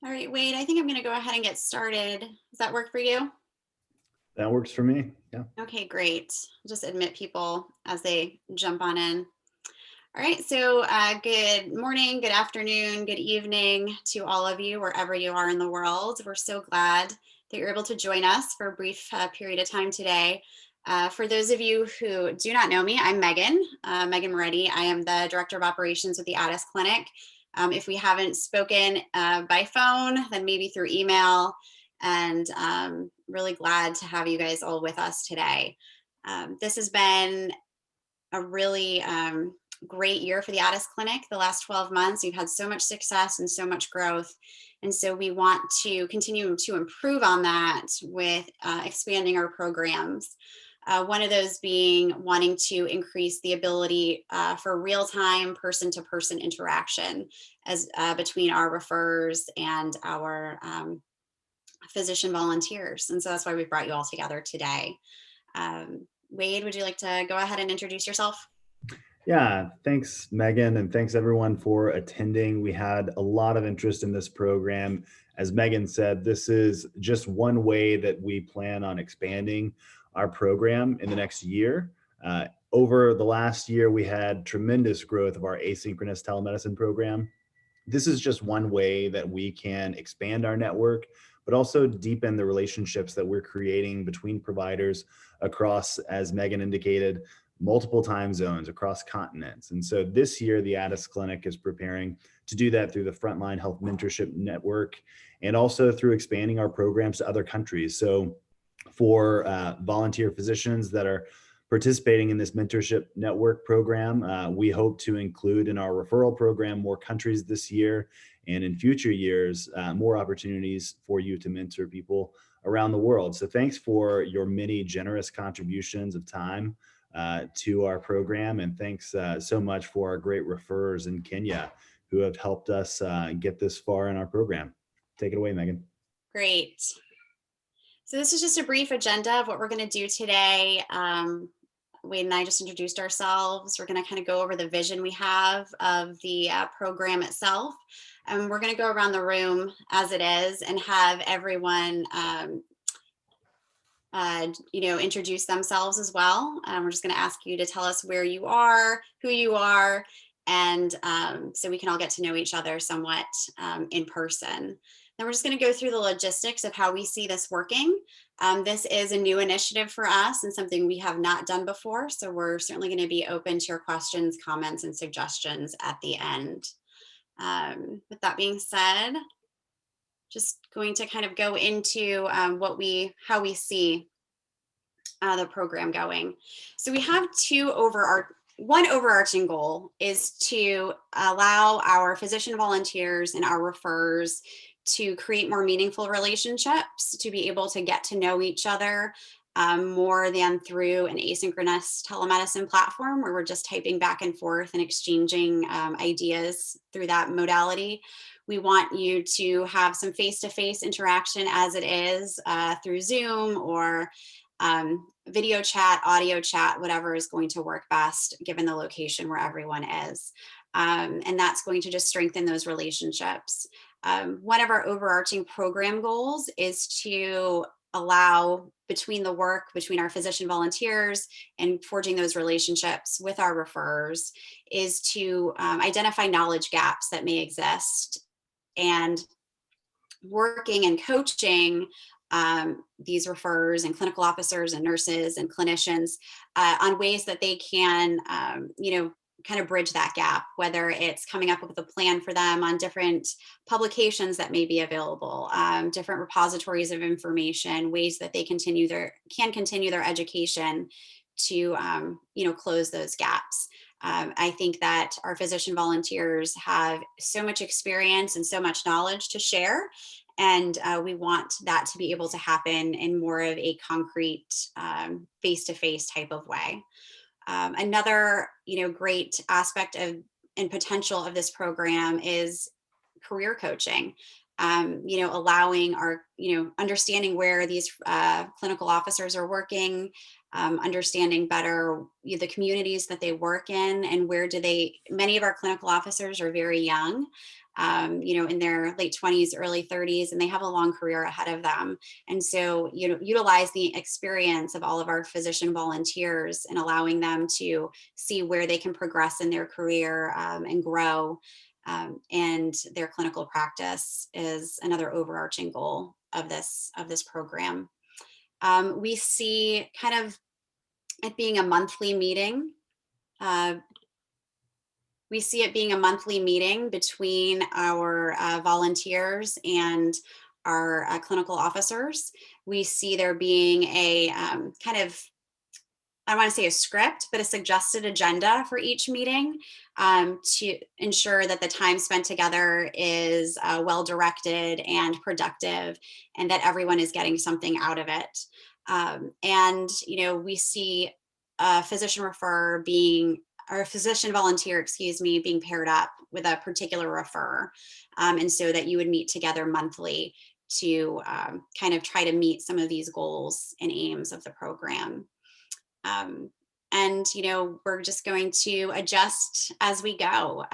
All right, Wade, I think I'm going to go ahead and get started. Does that work for you? That works for me. Yeah. Okay, great. I'll just admit people as they jump on in. All right, so good morning, good afternoon, good evening to all of you, wherever you are in the world. We're so glad that you're able to join us for a brief period of time today. For those of you who do not know me, I'm Megan, Megan Moretti. I am the Director of Operations with the Addis Clinic. If we haven't spoken by phone, then maybe through email, and really glad to have you guys all with us today. This has been a really great year for the Addis Clinic. The last 12 months, we've had so much success and so much growth. And so we want to continue to improve on that with expanding our programs. One of those being wanting to increase the ability for real-time person-to-person interaction as between our referrers and our physician volunteers. And so that's why we brought you all together today. Wade, would you like to go ahead and introduce yourself? Yeah. Thanks, Megan. And thanks everyone for attending. We had a lot of interest in this program. As Megan said, this is just one way that we plan on expanding our program in the next year. Over the last year, we had tremendous growth of our asynchronous telemedicine program. This is just one way that we can expand our network, but also deepen the relationships that we're creating between providers across, as Megan indicated, multiple time zones across continents. And so this year, the Addis Clinic is preparing to do that through the Frontline Health Mentorship Network and also through expanding our programs to other countries. So for volunteer physicians that are participating in this mentorship network program, we hope to include in our referral program more countries this year, and in future years, more opportunities for you to mentor people around the world. So thanks for your many generous contributions of time to our program. And thanks so much for our great referrers in Kenya who have helped us get this far in our program. Take it away, Megan. Great. So this is just a brief agenda of what we're going to do today. Wade and I just introduced ourselves. We're going to kind of go over the vision we have of the program itself. And we're going to go around the room as it is and have everyone introduce themselves as well. We're just going to ask you to tell us where you are, who you are, and so we can all get to know each other somewhat in person. Then we're just going to go through the logistics of how we see this working. This is a new initiative for us and something we have not done before, so we're certainly going to be open to your questions, comments, and suggestions at the end. With that being said, just going to kind of go into how we see the program going. So we have one overarching goal is to allow our physician volunteers and our referrers to create more meaningful relationships, to be able to get to know each other more than through an asynchronous telemedicine platform where we're just typing back and forth and exchanging ideas through that modality. We want you to have some face-to-face interaction as it is through Zoom or video chat, audio chat, whatever is going to work best given the location where everyone is. And that's going to just strengthen those relationships. One of our overarching program goals is to allow between our physician volunteers and forging those relationships with our referrers is to identify knowledge gaps that may exist and working and coaching these referrers and clinical officers and nurses and clinicians on ways that they can, kind of bridge that gap, whether it's coming up with a plan for them on different publications that may be available, different repositories of information, ways that they can continue their education to, close those gaps. I think that our physician volunteers have so much experience and so much knowledge to share. And we want that to be able to happen in more of a concrete face-to-face type of way. Another, great aspect of and potential of this program is career coaching. allowing our, understanding where these clinical officers are working, understanding better the communities that they work in, and many of our clinical officers are very young, in their late 20s, early 30s, and they have a long career ahead of them. And so, utilize the experience of all of our physician volunteers and allowing them to see where they can progress in their career and grow. And their clinical practice is another overarching goal of this program. We see kind of it being a monthly meeting. We see it being a monthly meeting between our volunteers and our clinical officers. We see there being a kind of, I want to say a script, but a suggested agenda for each meeting to ensure that the time spent together is well directed and productive, and that everyone is getting something out of it. And we see a physician volunteer, being paired up with a particular referrer, and so that you would meet together monthly to kind of try to meet some of these goals and aims of the program. And we're just going to adjust as we go.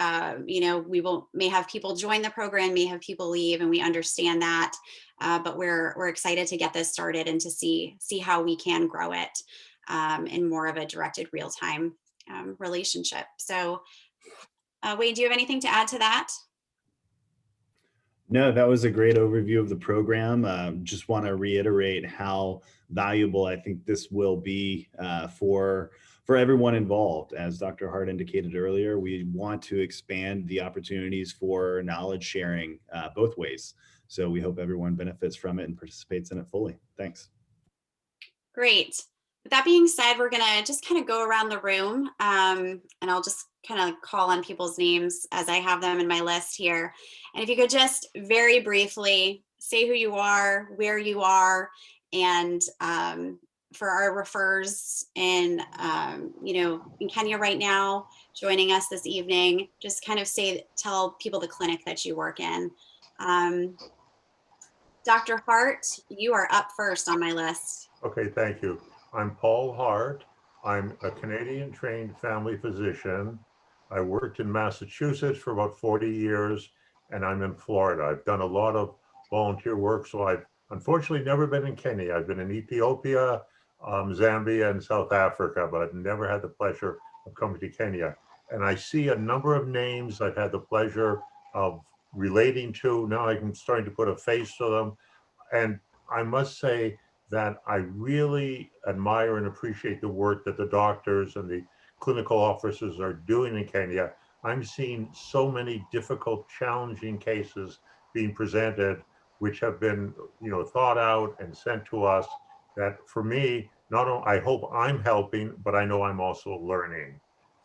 We may have people join the program, may have people leave, and we understand that. But we're excited to get this started and to see how we can grow it in more of a directed real-time relationship. So, Wade, do you have anything to add to that? No, that was a great overview of the program. Just want to reiterate how valuable I think this will be for everyone involved. As Dr. Hart indicated earlier, we want to expand the opportunities for knowledge sharing both ways. So we hope everyone benefits from it and participates in it fully. Thanks. Great. With that being said, we're going to just kind of go around the room, and I'll just kind of call on people's names as I have them in my list here. And if you could just very briefly say who you are, where you are, and for our referrers in Kenya right now, joining us this evening, just kind of tell people the clinic that you work in. Dr. Hart, you are up first on my list. Okay, thank you. I'm Paul Hart. I'm a Canadian trained family physician. I worked in Massachusetts for about 40 years, and I'm in Florida. I've done a lot of volunteer work, so I've unfortunately never been in Kenya. I've been in Ethiopia, Zambia, and South Africa, but I've never had the pleasure of coming to Kenya. And I see a number of names I've had the pleasure of relating to. Now I'm starting to put a face to them. And I must say that I really admire and appreciate the work that the doctors and the clinical officers are doing in Kenya. I'm seeing so many difficult, challenging cases being presented, which have been, thought out and sent to us, that for me, not only I hope I'm helping, but I know I'm also learning.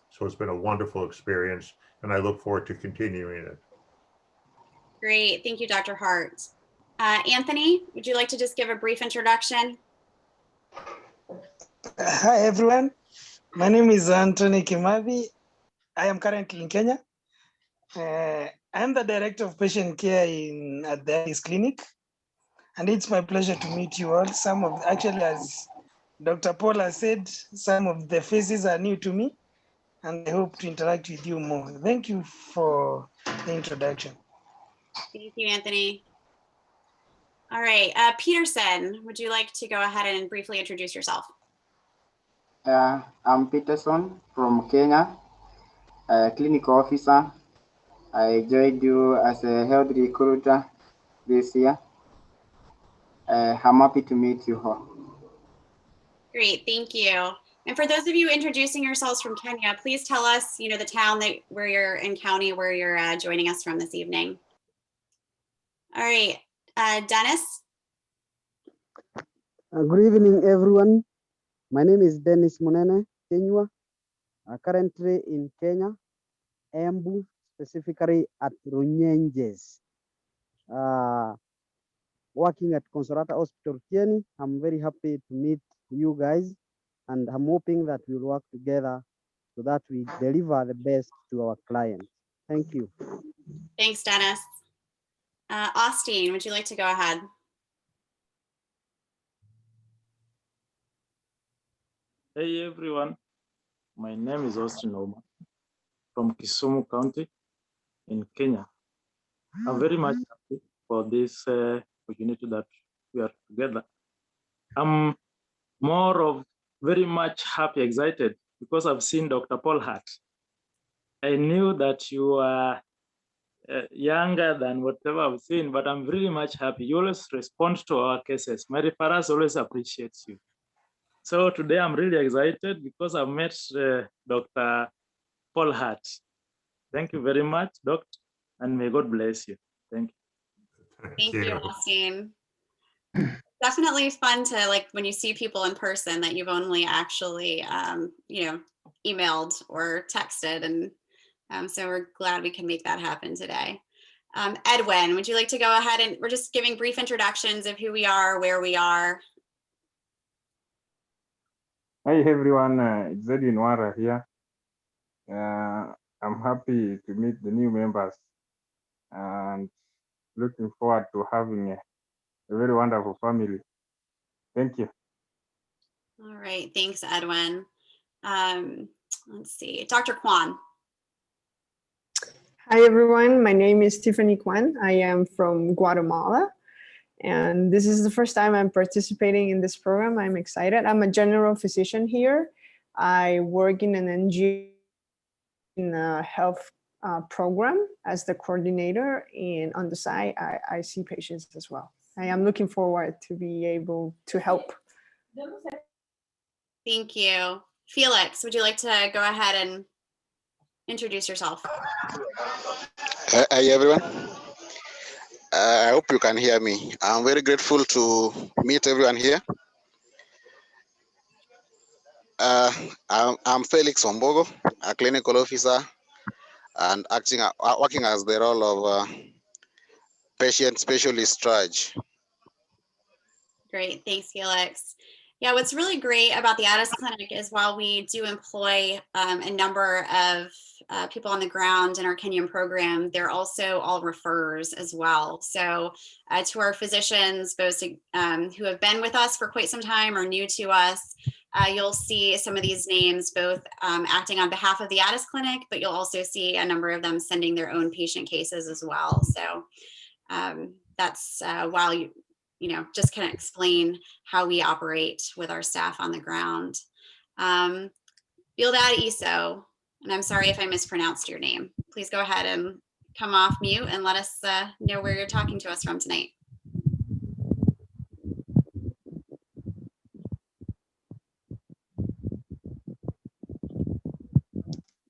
So it's been a wonderful experience, and I look forward to continuing it. Great. Thank you, Dr. Hart. Anthony, would you like to just give a brief introduction? Hi, everyone. My name is Anthony Kimathi. I am currently in Kenya. I'm the director of patient care at the Alice Clinic. And it's my pleasure to meet you all. As Dr. Paul has said, some of the faces are new to me, and I hope to interact with you more. Thank you for the introduction. Thank you, Anthony. All right, Peterson, would you like to go ahead and briefly introduce yourself? I'm Peterson from Kenya, a clinical officer. I joined you as a health recruiter this year. I'm happy to meet you all. Great, thank you. And for those of you introducing yourselves from Kenya, please tell us, the town where you're in county, where you're joining us from this evening. All right, Dennis. Good evening, everyone. My name is Dennis Munene Kenywa, currently in Kenya, Embu, specifically at Runyenjes. Working at Consolata Hospital Kieni. I'm very happy to meet you guys, and I'm hoping that we'll work together so that we deliver the best to our clients. Thank you. Thanks, Dennis. Austin, would you like to go ahead? Hey everyone, my name is Austin Oma from Kisumu County in Kenya. I'm very much happy for this opportunity that we are together. I'm more of very much happy, excited because I've seen Dr. Paul Hart. I knew that you are younger than whatever I've seen, but I'm really much happy. You always respond to our cases. My referrals always appreciates you. So today I'm really excited because I've met Dr. Paul Hart. Thank you very much, Doctor, and may God bless you. Thank you. Thank you, Austin. Definitely fun to, like, when you see people in person that you've only actually, you know, emailed or texted, and so we're glad we can make that happen today. Edwin, would you like to go ahead, and we're just giving brief introductions of who we are, where we are. Hi everyone, it's Edwin Wara here. I'm happy to meet the new members and looking forward to having a very wonderful family. Thank you. All right, thanks, Edwin. Let's see, Dr. Kwan. Hi everyone, my name is Tiffany Kwan. I am from Guatemala, and this is the first time I'm participating in this program. I'm excited. I'm a general physician here. I work in an NGO in a health program as the coordinator, and on the side, I see patients as well. I am looking forward to be able to help. Thank you. Felix, would you like to go ahead and introduce yourself? Hi everyone. I hope you can hear me. I'm very grateful to meet everyone here. I'm Felix Ombogo, a clinical officer and working as the role of patient specialist triage. Great, thanks, Felix. Yeah, what's really great about the Addis Clinic is while we do employ a number of people on the ground in our Kenyan program, they're also all referrers as well. So to our physicians, both who have been with us for quite some time or new to us, you'll see some of these names both acting on behalf of the Addis Clinic, but you'll also see a number of them sending their own patient cases as well. So that's while you know, just kind of explain how we operate with our staff on the ground. Bildad Iso, and I'm sorry if I mispronounced your name. Please go ahead and come off mute and let us know where you're talking to us from tonight.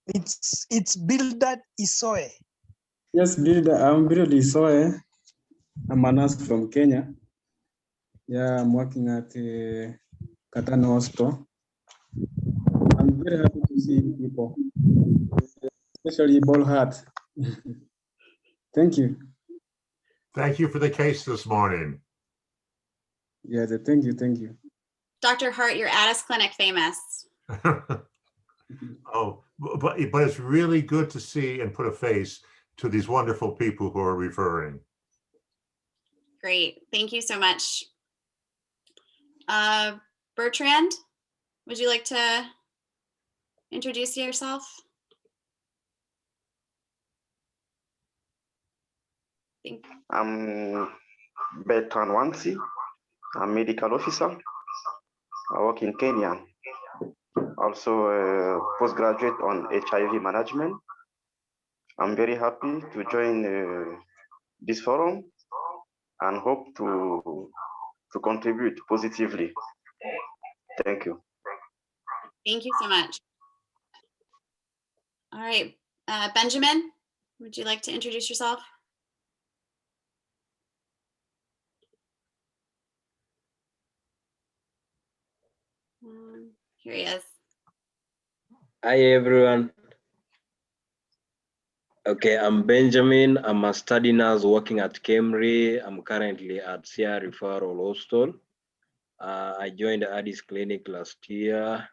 It's Bildad Isoe. Yes, I'm Bildad Isoe. I'm a nurse from Kenya. Yeah, I'm working at Katana Hospital. I'm very happy to see people, especially Paul Hart. Thank you. Thank you for the case this morning. Yeah, thank you. Dr. Hart, you're Addis Clinic famous. Oh, but it's really good to see and put a face to these wonderful people who are referring. Great, thank you so much. Bertrand, would you like to introduce yourself? I'm Bertrand Wansi. I'm a medical officer. I work in Kenya. Also a postgraduate on HIV management. I'm very happy to join this forum and hope to contribute positively. Thank you. Thank you so much. All right, Benjamin, would you like to introduce yourself? Here he is. Hi everyone. Okay, I'm Benjamin. I'm a study nurse working at Kemri. I'm currently at SIA Referral Hospital. I joined the Addis Clinic last year.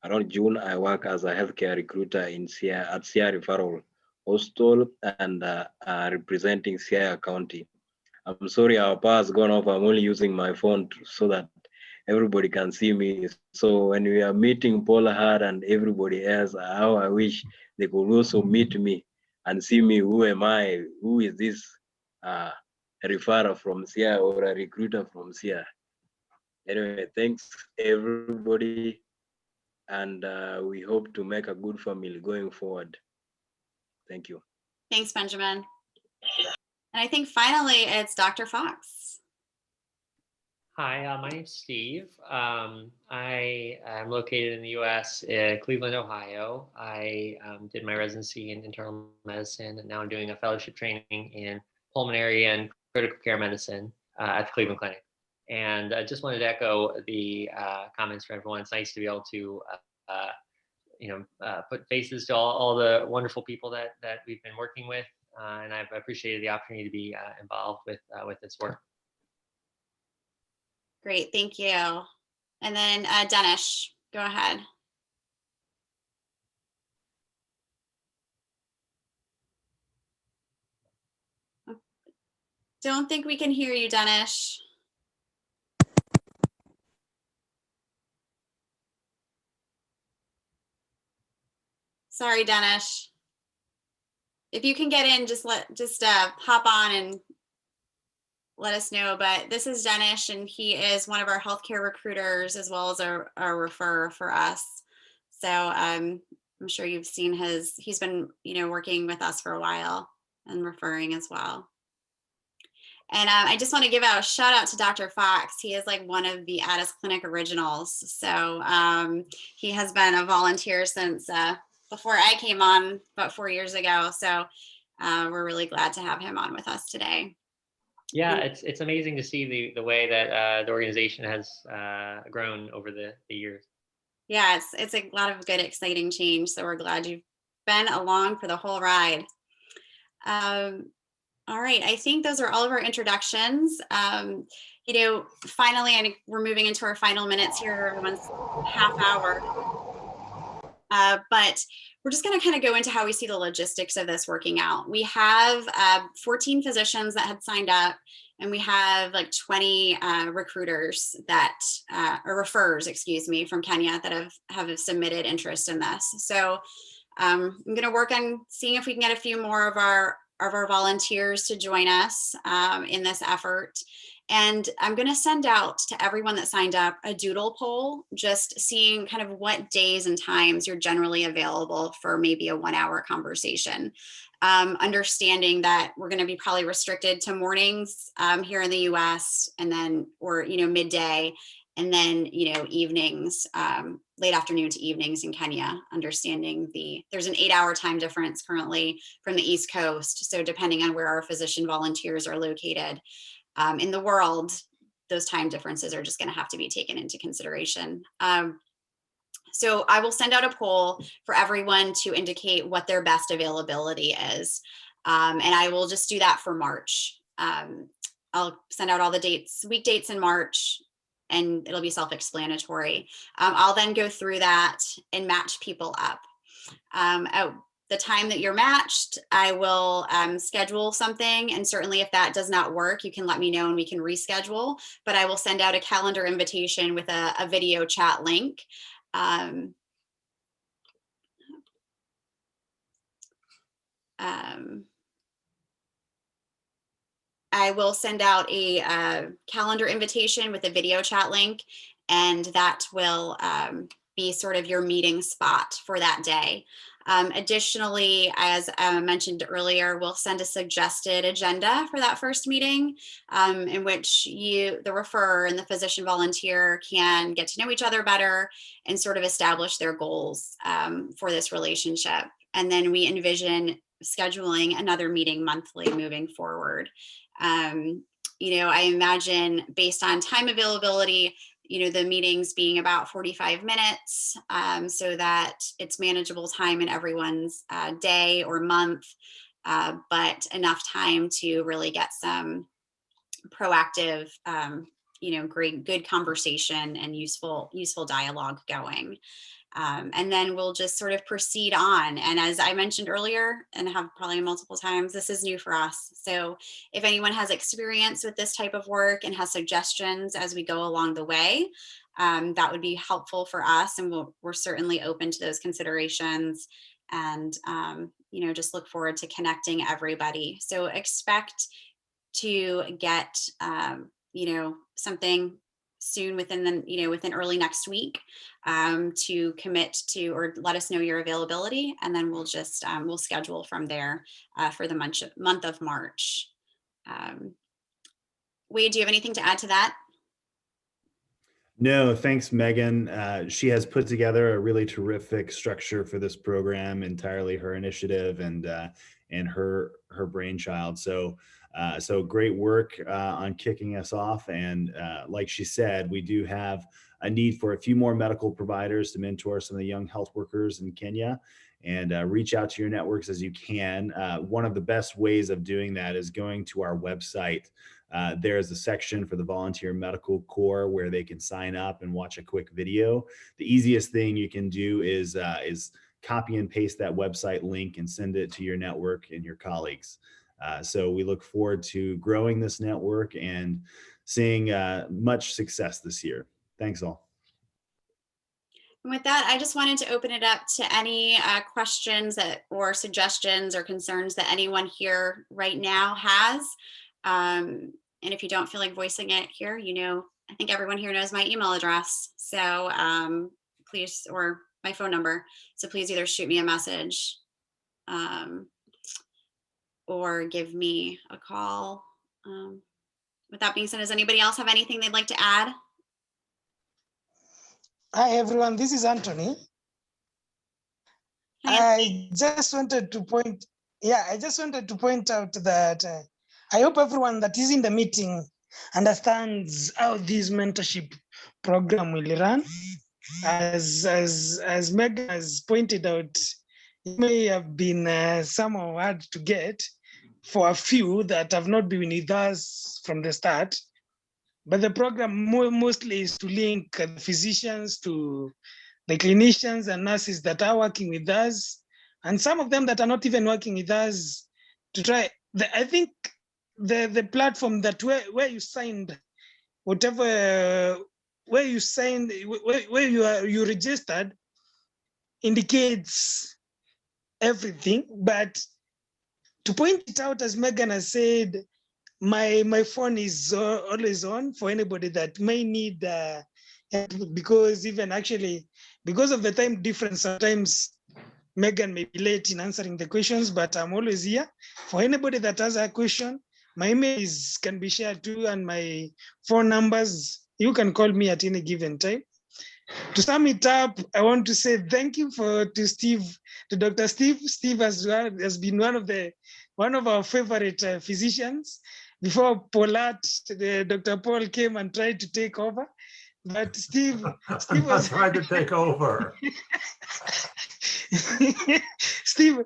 Around June, I work as a healthcare recruiter at SIA Referral Hospital and representing SIA County. I'm sorry, our power has gone off. I'm only using my phone so that everybody can see me. So when we are meeting Paul Hart and everybody else, how I wish they could also meet me and see me. Who am I? Who is this referrer from SIA or a recruiter from SIA? Anyway, thanks everybody. And we hope to make a good family going forward. Thank you. Thanks, Benjamin. And I think finally it's Dr. Fox. Hi, my name's Steve. I am located in the U.S., Cleveland, Ohio. I did my residency in internal medicine, and now I'm doing a fellowship training in pulmonary and critical care medicine at the Cleveland Clinic. And I just wanted to echo the comments for everyone. It's nice to be able to, put faces to all the wonderful people that we've been working with, and I've appreciated the opportunity to be involved with this work. Great, thank you. And then Dennis, go ahead. Don't think we can hear you, Dennis. Sorry, Dennis. If you can get in, just hop on and let us know. But this is Dennis, and he is one of our healthcare recruiters as well as our referrer for us. So I'm sure you've seen he's been working with us for a while and referring as well. And I just want to give out a shout out to Dr. Fox. He is like one of the Addis Clinic originals. So he has been a volunteer since before I came on about 4 years ago. So we're really glad to have him on with us today. Yeah, it's amazing to see the way that the organization has grown over the years. Yeah, it's a lot of good, exciting change. So we're glad you've been along for the whole ride. All right, I think those are all of our introductions. Finally, I think we're moving into our final minutes here, everyone's half hour. But we're just going to kind of go into how we see the logistics of this working out. We have 14 physicians that had signed up, and we have like 20 recruiters that, or referrers, excuse me, from Kenya that have submitted interest in this. So I'm going to work on seeing if we can get a few more of our volunteers to join us in this effort. And I'm going to send out to everyone that signed up a doodle poll, just seeing kind of what days and times you're generally available for maybe a 1 hour conversation. Understanding that we're going to be probably restricted to mornings here in the US, and then, or, midday, and then, evenings, late afternoon to evenings in Kenya, understanding there's an 8 hour time difference currently from the East Coast. So depending on where our physician volunteers are located in the world, those time differences are just going to have to be taken into consideration. So I will send out a poll for everyone to indicate what their best availability is. And I will just do that for March. I'll send out all the dates, week dates in March, and it'll be self-explanatory. I'll then go through that and match people up. At the time that you're matched, I will schedule something. And certainly if that does not work, you can let me know and we can reschedule. But I will send out a calendar invitation with a video chat link. I will send out a calendar invitation with a video chat link, and that will be sort of your meeting spot for that day. Additionally, as mentioned earlier, we'll send a suggested agenda for that first meeting in which the referrer and the physician volunteer can get to know each other better and sort of establish their goals for this relationship. And then we envision scheduling another meeting monthly moving forward. I imagine based on time availability, the meetings being about 45 minutes so that it's manageable time in everyone's day or month, but enough time to really get some proactive, good conversation and useful dialogue going. And then we'll just sort of proceed on. And as I mentioned earlier, and have probably multiple times, this is new for us. So if anyone has experience with this type of work and has suggestions as we go along the way, that would be helpful for us. And we're certainly open to those considerations, and you know, just look forward to connecting everybody. So expect to get you know, something soon within the, you know, within early next week, to commit to, or let us know your availability, and then we'll just we'll schedule from there for the month of March. Wade, do you have anything to add to that? No, thanks, Megan. She has put together a really terrific structure for this program, entirely her initiative and her brainchild. So great work on kicking us off. And like she said, we do have a need for a few more medical providers to mentor some of the young health workers in Kenya, and reach out to your networks as you can. One of the best ways of doing that is going to our website. There's a section for the Volunteer Medical Corps where they can sign up and watch a quick video. The easiest thing you can do is copy and paste that website link and send it to your network and your colleagues. So we look forward to growing this network and seeing much success this year. Thanks all. And with that, I just wanted to open it up to any questions or suggestions or concerns that anyone here right now has. And if you don't feel like voicing it here, you know, I think everyone here knows my email address. So please, or my phone number. So please either shoot me a message or give me a call. With that being said, does anybody else have anything they'd like to add? Hi, everyone. This is Anthony. I just wanted to point out that I hope everyone that is in the meeting understands how this mentorship program will run. As Megan has pointed out, it may have been somehow hard to get for a few that have not been with us from the start. But the program mostly is to link the physicians to the clinicians and nurses that are working with us, and some of them that are not even working with us, to try. I think the platform that where you signed, whatever, where you signed, where you registered, indicates everything. But to point it out, as Megan has said, my phone is always on for anybody that may need help, because even actually, because of the time difference, sometimes Megan may be late in answering the questions, but I'm always here for anybody that has a question. My email can be shared too, and my phone numbers, you can call me at any given time. To sum it up, I want to say thank you to Dr. Steve. Steve has been one of our favorite physicians. Before Dr. Paul came and tried to take over, but Steve was trying to take over. Steve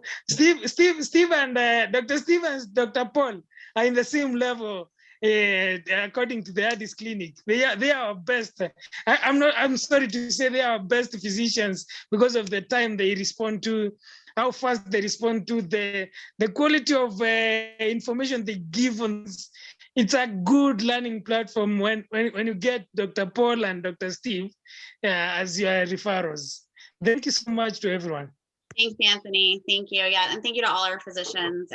and Dr. Steve and Dr. Paul are in the same level. According to the Addis Clinic, they are our best. I'm sorry to say they are our best physicians because of the time they respond to, how fast they respond to, the quality of information they give us. It's a good learning platform when you get Dr. Paul and Dr. Steve as your referrals. Thank you so much to everyone. Thanks, Anthony. Thank you. Yeah, and thank you to all our physicians.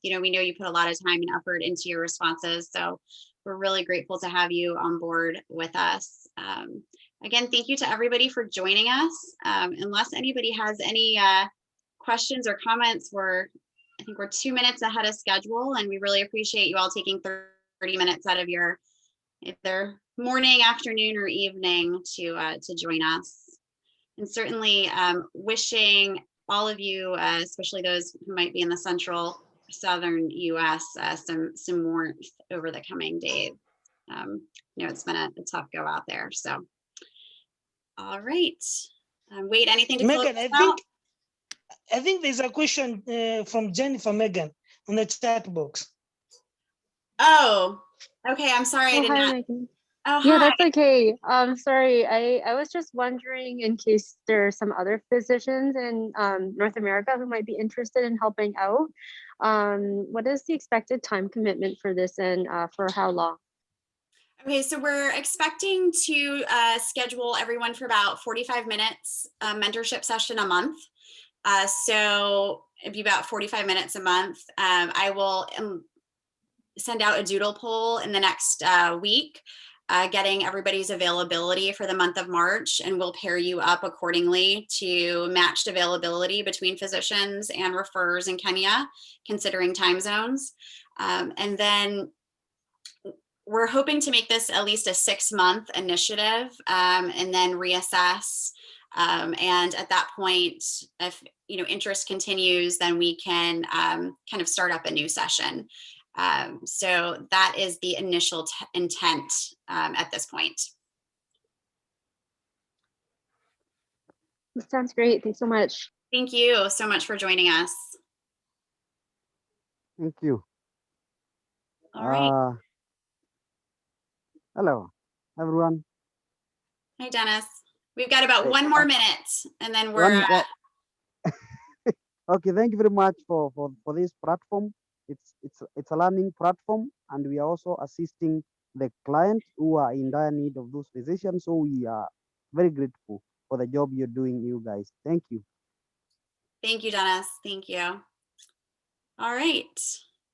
You know, we know you put a lot of time and effort into your responses, so we're really grateful to have you on board with us. Again, thank you to everybody for joining us. Unless anybody has any questions or comments, I think we're 2 minutes ahead of schedule, and we really appreciate you all taking 30 minutes out of your either morning, afternoon, or evening to join us. And certainly wishing all of you, especially those who might be in the central southern US, some warmth over the coming days. You know, it's been a tough go out there. So, all right. Wade, anything to Megan, close out? I think there's a question from Jennifer Megan on the chat box. Oh, okay. I'm sorry. I did not. Megan. Oh, Yeah, hi. that's okay. Sorry, I was just wondering in case there are some other physicians in North America who might be interested in helping out. What is the expected time commitment for this and for how long? Okay, so we're expecting to schedule everyone for about 45 minutes, mentorship session a month. So it'd be about 45 minutes a month. I will send out a doodle poll in the next week, getting everybody's availability for the month of March, and we'll pair you up accordingly to matched availability between physicians and referrers in Kenya, considering time zones. And then we're hoping to make this at least a 6-month initiative, and then reassess. And at that point, if interest continues, then we can kind of start up a new session. So that is the initial intent at this point. That sounds great. Thanks so much. Thank you so much for joining us. Thank you. All right. Hello, everyone. Hi, Dennis. We've got about Hey, 1 more minute, and then we're. Okay, thank you very much for this platform. It's a learning platform, and we are also assisting the clients who are in dire need of those physicians. So we are very grateful for the job you're doing, you guys. Thank you. Thank you, Dennis. Thank you. All right.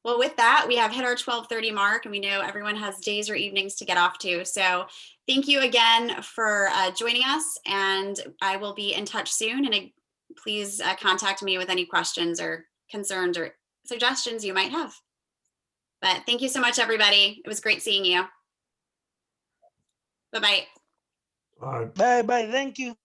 Well, with that, we have hit our 12:30 mark, and we know everyone has days or evenings to get off to. So thank you again for joining us, and I will be in touch soon. And please contact me with any questions or concerns or suggestions you might have. But thank you so much, everybody. It was great seeing you. Bye-bye. Bye. Bye-bye. Thank you.